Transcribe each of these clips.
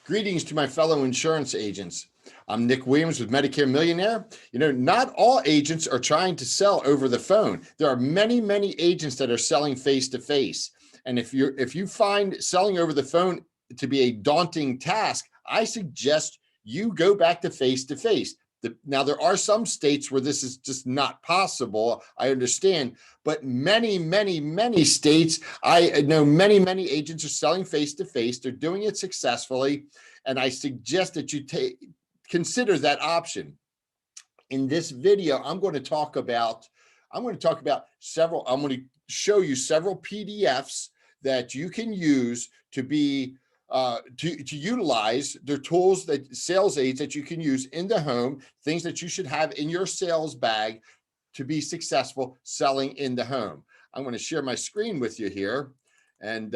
Greetings to my fellow insurance agents. I'm Nick Williams with Medicare Millionaire. You know, not all agents are trying to sell over the phone. There are many, many agents that are selling face-to-face. And if you find selling over the phone to be a daunting task, I suggest you go back to face-to-face. Now, there are some states where this is just not possible. I understand, but many, many, many states, I know many, many agents are selling face-to-face. They're doing it successfully, and I suggest that you consider that option. In this video, I'm going to show you several PDFs that you can use to utilize their tools, that sales aids that you can use in the home, things that you should have in your sales bag to be successful selling in the home. I'm going to share my screen with you here, and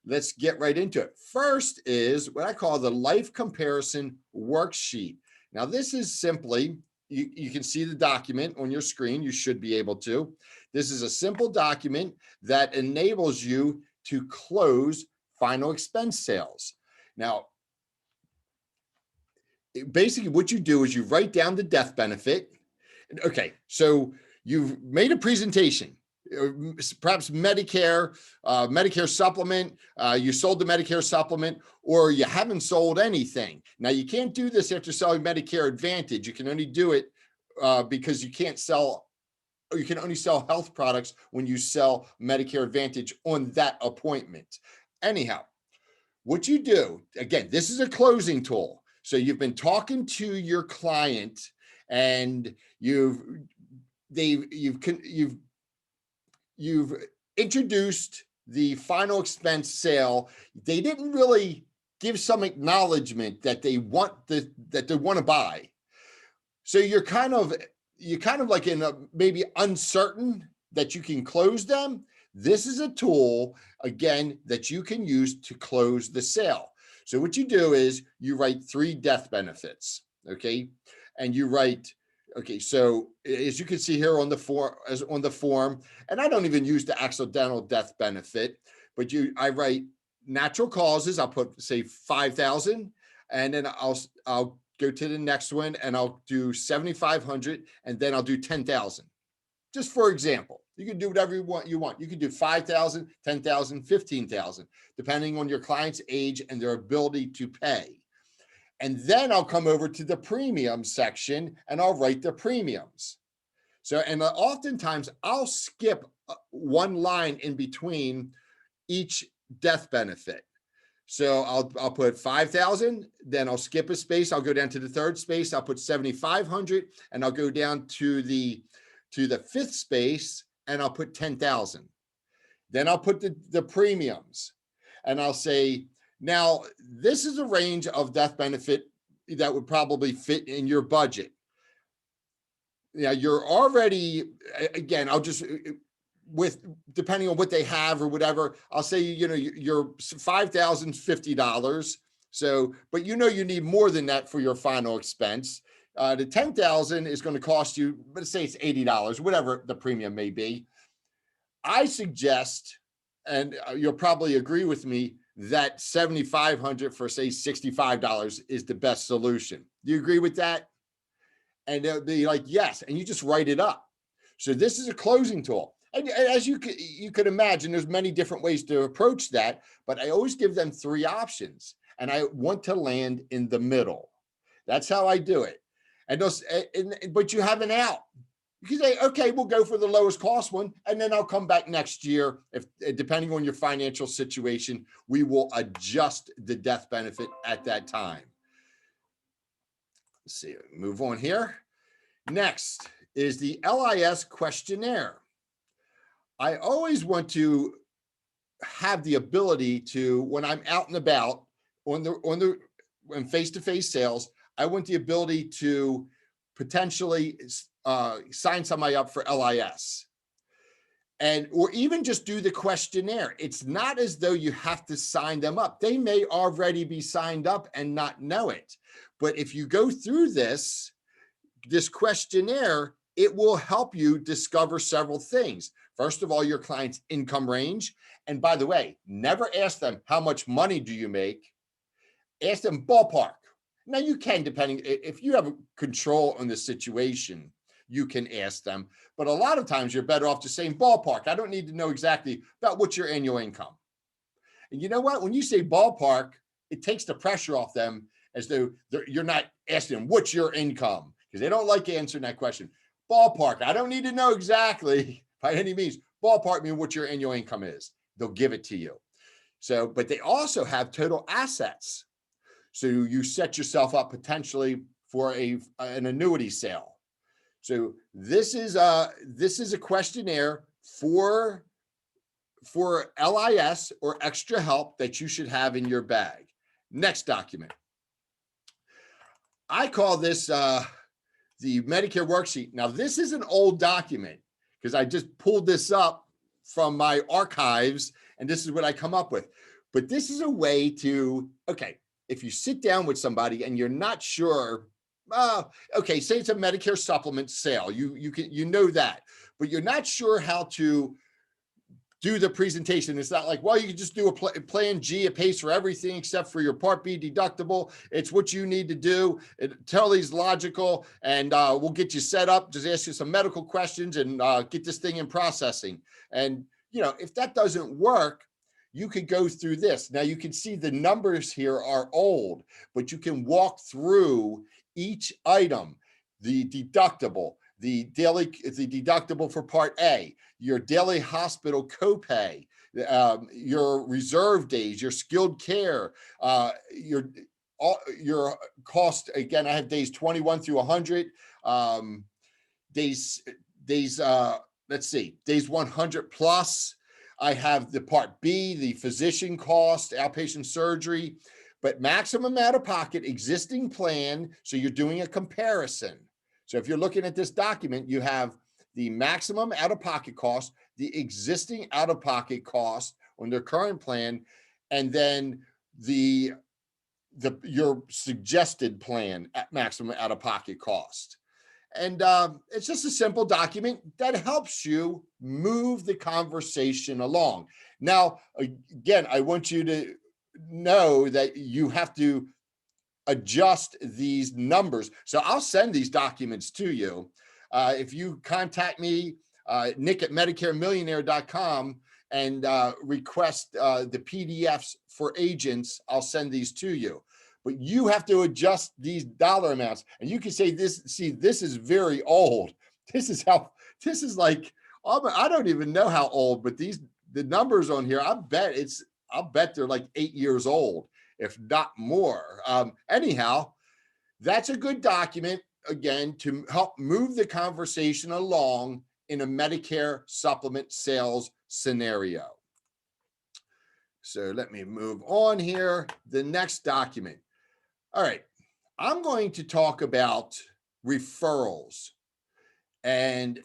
let's get right into it. First is what I call the Life Comparison Worksheet. Now, this is simply, you can see the document on your screen. You should be able to. This is a simple document that enables you to close final expense sales. Now, basically what you do is you write down the death benefit. Okay, so you've made a presentation, perhaps Medicare supplement, you sold the Medicare supplement, or you haven't sold anything. Now, you can't do this after selling Medicare Advantage. You can only do it because you can only sell health products when you sell Medicare Advantage on that appointment. Anyhow, what you do, again, this is a closing tool. So you've been talking to your client and you've introduced the final expense sale. They didn't really give some acknowledgement that they want to buy. So you're kind of like maybe uncertain that you can close them. This is a tool, again, that you can use to close the sale. So what you do is you write 3 death benefits, okay? And you write, okay, so as you can see here on the form, and I don't even use the accidental death benefit, but I write natural causes. I'll put, say, 5,000, and then I'll go to the next one and I'll do 7,500, and then I'll do 10,000. Just for example, you can do whatever you want. You can do 5,000, 10,000, 15,000, depending on your client's age and their ability to pay. And then I'll come over to the premium section and I'll write the premiums. So, and oftentimes I'll skip one line in between each death benefit. So I'll put 5,000, then I'll skip a space. I'll go down to the 3rd space. I'll put 7,500, and I'll go down to the 5th space, and I'll put 10,000. Then I'll put the premiums, and I'll say, now this is a range of death benefit that would probably fit in your budget. Now you're already, again, I'll just, depending on what they have or whatever, I'll say, you know, your $5,050. So, but you know, you need more than that for your final expense. The 10,000 is going to cost you, let's say it's $80, whatever the premium may be. I suggest, and you'll probably agree with me, that 7,500 for, say, $65 is the best solution. Do you agree with that? And they'll be like, yes, and you just write it up. So this is a closing tool. And as you could imagine, there's many different ways to approach that, but I always give them 3 options, and I want to land in the middle. That's how I do it. But you have an out. You can say, okay, we'll go for the lowest cost one, and then I'll come back next year. If depending on your financial situation, we will adjust the death benefit at that time. Let's see, move on here. Next is the LIS Questionnaire. I always want to have the ability to, when I'm out and about on face-to-face sales, I want the ability to potentially sign somebody up for LIS, or even just do the questionnaire. It's not as though you have to sign them up. They may already be signed up and not know it. But if you go through this questionnaire, it will help you discover several things. First of all, your client's income range. And by the way, never ask them, how much money do you make? ask them ballpark. Now you can, depending if you have control on the situation, you can ask them. But a lot of times you're better off just saying ballpark. I don't need to know exactly about what's your annual income. And you know what? When you say ballpark, it takes the pressure off them, as though you're not asking them, what's your income? Because they don't like answering that question. Ballpark. I don't need to know exactly by any means. Ballpark means what your annual income is. They'll give it to you. So, but they also have total assets. So you set yourself up potentially for an annuity sale. So this is a questionnaire for LIS or extra help that you should have in your bag. Next document. I call this the Medicare Worksheet. Now, this is an old document because I just pulled this up from my archives, and this is what I come up with. But this is a way to, okay, if you sit down with somebody and you're not sure, okay, say it's a Medicare supplement sale, you know that, but you're not sure how to do the presentation. It's not like, well, you can just do a plan G. It pays for everything except for your Part B deductible. It's what you need to do. It totally is logical, and we'll get you set up. Just ask you some medical questions and get this thing in processing. And you know, if that doesn't work, you could go through this. Now you can see the numbers here are old, but you can walk through each item, the deductible, the deductible for Part A, your daily hospital copay, your reserve days, your skilled care, your cost. Again, I have days 21 through 100, days, let's see, days 100 plus. I have the Part B, the physician cost, outpatient surgery, but maximum out of pocket, existing plan. So you're doing a comparison. So if you're looking at this document, you have the maximum out-of-pocket cost, the existing out-of-pocket cost on their current plan, and then your suggested plan at maximum out-of-pocket cost. And it's just a simple document that helps you move the conversation along. Now, again, I want you to know that you have to adjust these numbers. So I'll send these documents to you. If you contact me, Nick at MedicareMillionaire.com, and request the PDFs for agents, I'll send these to you. But you have to adjust these dollar amounts. And you can say this, see, this is very old. This is like, I don't even know how old, but the numbers on here, I'll bet they're like 8 years old, if not more. Anyhow, that's a good document, again, to help move the conversation along in a Medicare supplement sales scenario. So let me move on here. The next document. All right, I'm going to talk about referrals. And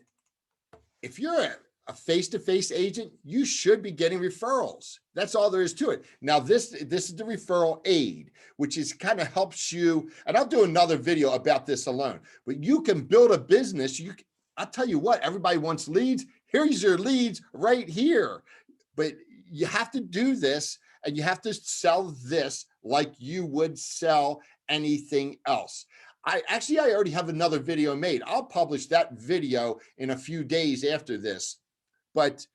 if you're a face-to-face agent, you should be getting referrals. That's all there is to it. Now, this is the Referral Aid, which is kind of helps you, and I'll do another video about this alone, but you can build a business. I'll tell you what, everybody wants leads. Here's your leads right here. But you have to do this, and you have to sell this like you would sell anything else. I already have another video made. I'll publish that video in a few days after this. But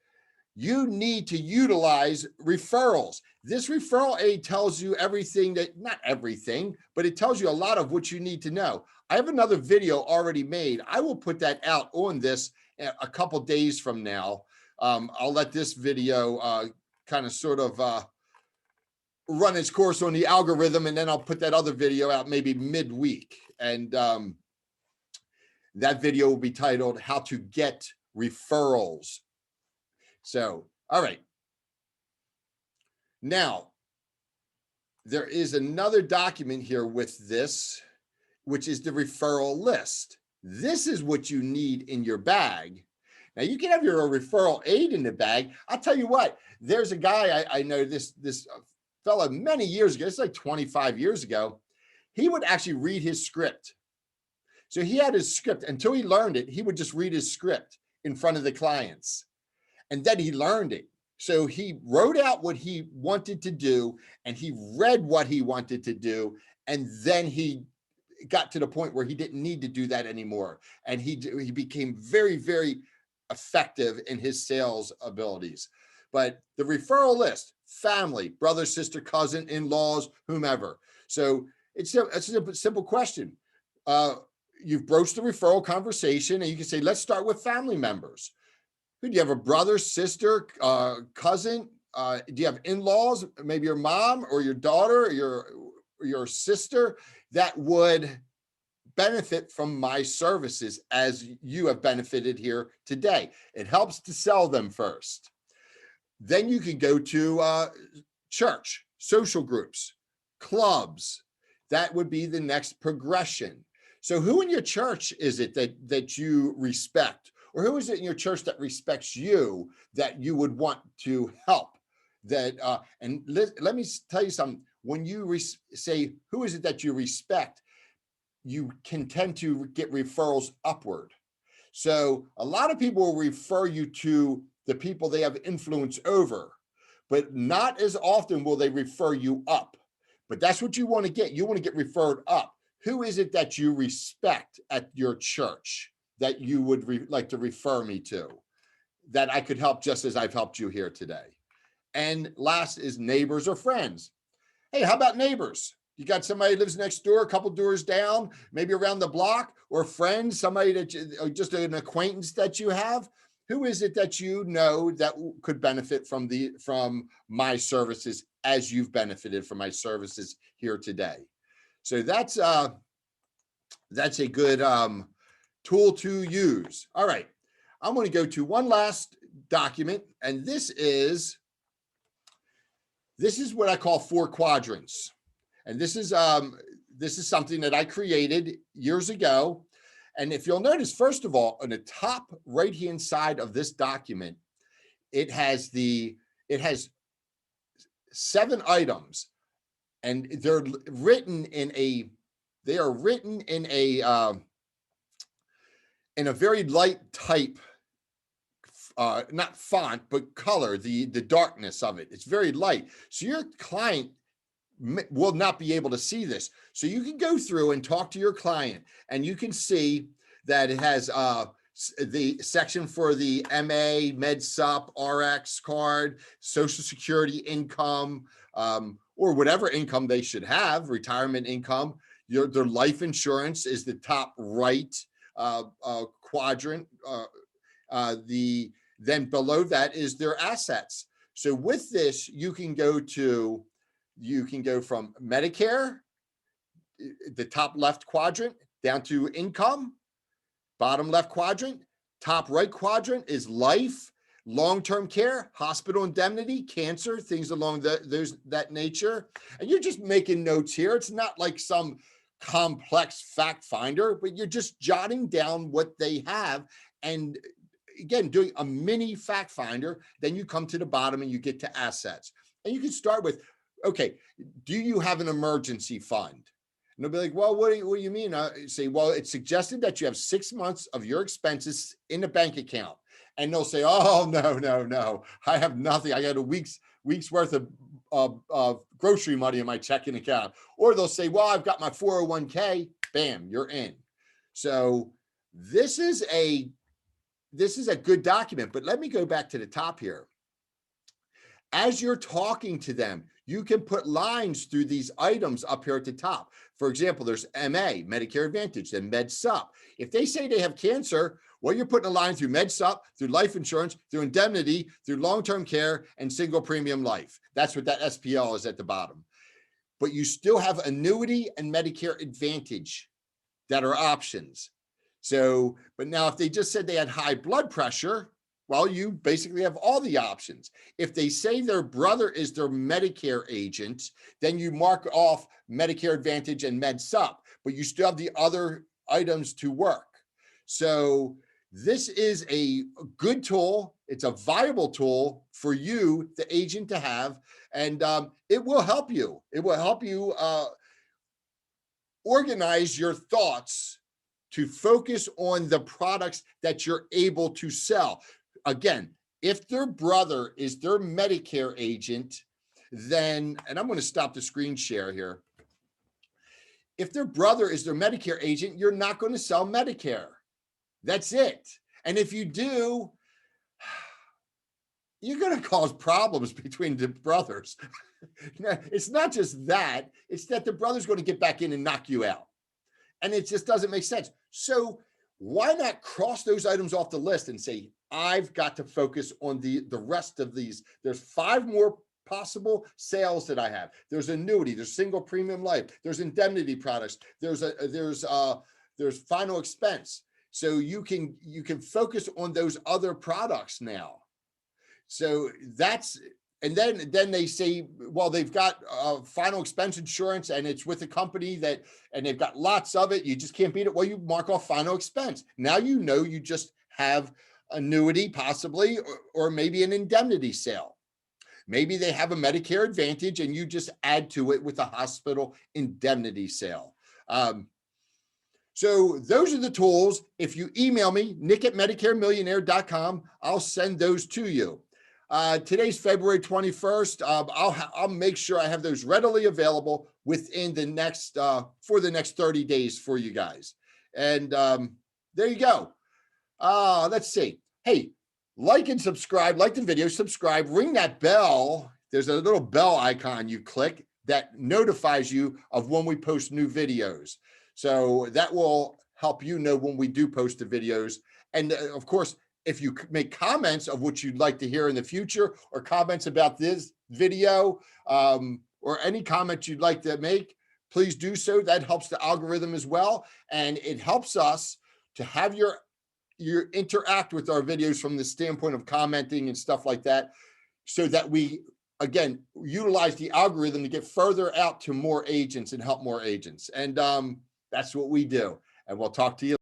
you need to utilize referrals. This Referral Aid tells you everything that, not everything, but it tells you a lot of what you need to know. I have another video already made. I will put that out on this a couple days from now. I'll let this video kind of sort of run its course on the algorithm, and then I'll put that other video out maybe midweek. And that video will be titled How to Get Referrals. So, all right. Now, there is another document here with this, which is the referral list. This is what you need in your bag. Now, you can have your referral aid in the bag. I'll tell you what, there's a guy, I know this fella many years ago, it's like 25 years ago, he would actually read his script. So he had his script until he learned it. He would just read his script in front of the clients. And then he learned it. So he wrote out what he wanted to do, and he read what he wanted to do, and then he got to the point where he didn't need to do that anymore, and he became very, very effective in his sales abilities. But the referral list: family, brother, sister, cousin, in-laws, whomever. So it's a simple question. Uh, you've broached the referral conversation, and you can say, let's start with family members. Who do you have? A brother, sister, cousin? Do you have in-laws? Maybe your mom or your daughter or your sister that would benefit from my services as you have benefited here today. It helps to sell them first. Then you can go to church, social groups, clubs. That would be the next progression. So who in your church is it that you respect? Or who is it in your church that respects you that you would want to help? And let me tell you something. When you say, who is it that you respect, you can tend to get referrals upward. So a lot of people will refer you to the people they have influence over, but not as often will they refer you up. But that's what you want to get. You want to get referred up. Who is it that you respect at your church that you would like to refer me to, that I could help just as I've helped you here today? And last is neighbors or friends. Hey, how about neighbors? You got somebody who lives next door, a couple doors down, maybe around the block, or friends, somebody or just an acquaintance that you have. Who is it that you know that could benefit from my services as you've benefited from my services here today? So that's a good tool to use. All right, I'm going to go to one last document, and this is what I call 4 quadrants. And this is something that I created years ago. And if you'll notice, first of all, on the top right-hand side of this document, it has 7 items, and they're written in a very light type, not font, but color, the darkness of it. It's very light. So your client will not be able to see this. So you can go through and talk to your client, and you can see that it has the section for the MA, Med Sup, RX card, Social Security income, or whatever income they should have, retirement income. Their life insurance is the top right quadrant. Then below that is their assets. So with this, you can go from Medicare, the top left quadrant, down to income, bottom left quadrant. Top right quadrant is life, long-term care, hospital indemnity, cancer, things along that nature. And you're just making notes here. It's not like some complex fact finder, but you're just jotting down what they have. And again, doing a mini fact finder. Then you come to the bottom and you get to assets. And you can start with, okay, do you have an emergency fund? And they'll be like, well, what do you mean? I say, well, it's suggested that you have 6 months of your expenses in a bank account. And they'll say, oh, no, I have nothing. I got a week's worth of grocery money in my checking account. Or they'll say, well, I've got my 401k. Bam, you're in. So this is a good document. But let me go back to the top here. As you're talking to them, you can put lines through these items up here at the top. For example, there's MA, Medicare Advantage, then Med Sup. If they say they have cancer, well, you're putting a line through Med Sup, through life insurance, through indemnity, through long-term care, and single premium life. That's what that SPL is at the bottom. But you still have annuity and Medicare Advantage that are options. So, but now if they just said they had high blood pressure, well, you basically have all the options. If they say their brother is their Medicare agent, then you mark off Medicare Advantage and Med Sup, but you still have the other items to work. So this is a good tool. It's a viable tool for you, the agent, to have, and it will help you. It will help you organize your thoughts to focus on the products that you're able to sell. Again, if their brother is their Medicare agent, then, and I'm going to stop the screen share here. If their brother is their Medicare agent, you're not going to sell Medicare. That's it. And if you do, you're going to cause problems between the brothers. It's not just that, it's that the brother's going to get back in and knock you out. And it just doesn't make sense. So why not cross those items off the list and say, I've got to focus on the rest of these. There's 5 more possible sales that I have. There's annuity, there's single premium life, there's indemnity products, there's final expense. So you can focus on those other products now. So that's, and then they say, well, they've got final expense insurance and it's with a company that, and they've got lots of it. You just can't beat it. Well, you mark off final expense. Now, you know, you just have annuity possibly, or maybe an indemnity sale. Maybe they have a Medicare Advantage and you just add to it with a hospital indemnity sale. So those are the tools. If you email me, nick@medicaremillionaire.com, I'll send those to you. Today's February 21st. I'll make sure I have those readily available within the next, for the next 30 days for you guys. And there you go. Let's see. Hey, like and subscribe, like the video, subscribe, ring that bell. There's a little bell icon you click that notifies you of when we post new videos. So that will help you know when we do post the videos. And of course, if you make comments of what you'd like to hear in the future, or comments about this video, or any comment you'd like to make, please do so. That helps the algorithm as well. And it helps us to have your interact with our videos from the standpoint of commenting and stuff like that, so that we, again, utilize the algorithm to get further out to more agents and help more agents. And that's what we do. And we'll talk to you.